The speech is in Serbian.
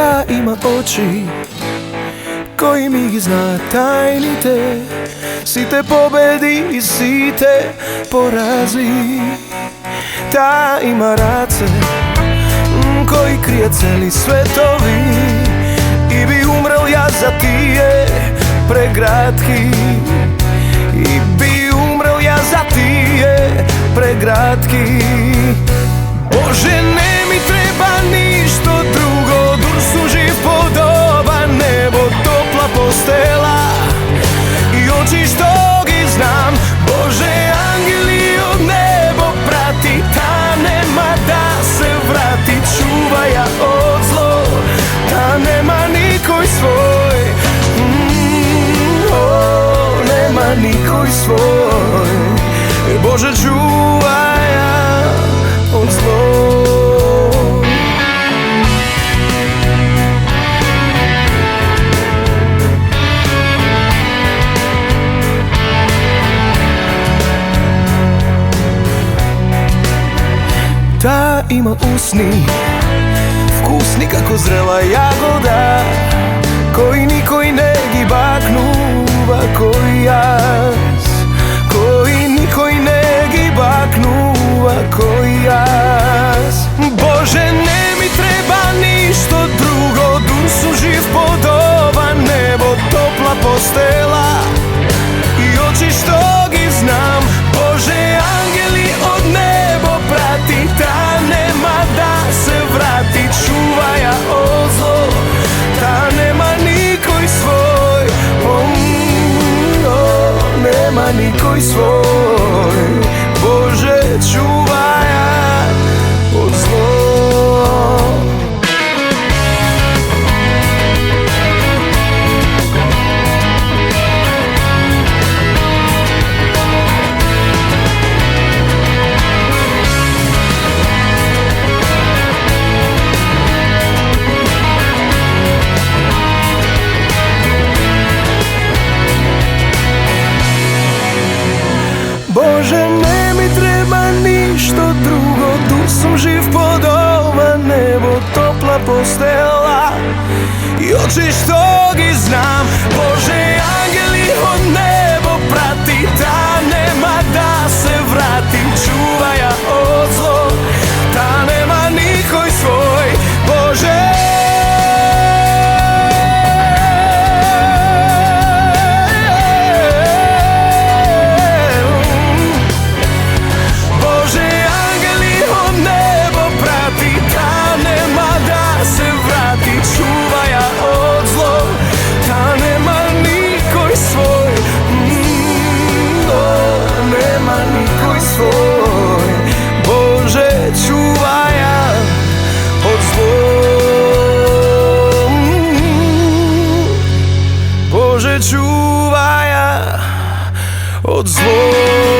Ta ima oči koji mi zna tajnite, si te pobedi i si te porazi. Ta ima race koji krije celi svetovi i bi umrel ja za tije pregratki. I bi umrel ja za tije pregratki. Bože, ne mi treba ništo drugo, dušu živ podoba, nebo, topla postela i oči što gi znam. Bože, angeli od nebo prati, ta nema da se vrati, čuva ja od zlo, ta nema nikoj svoj, nema nikoj svoj. Bože, čuva ja od zlo. Ta ima usni vkusni kako zrela jagoda, koji nikoj ne gibaknuva koji jas, koji nikoj ne gibaknuva koji jas. Bože, ne mi treba ništo drugo, dušu živ podoba, nebo, topla postela i oči što gi znam. Bože, angeli od nebo prati, ta nema da se vrati, čuva ja od zlo, ta nema nikoj svoj, nema nikoj svoj. Bože, čuva ja od zlo. Bože, ne mi treba ništo drugo, tu sam živ podoba, nebo, topla postela i oči što gi znam. Bože, angeli od nebo prati, ta nema da se vrati, čuva ja od zlo, ta nema nikoj svoj. Bože, čuva ja od zlo, ta nema nikoj svoj, nema nikoj svoj. Bože, čuva ja od zlo, Bože, čuva ja od zlo.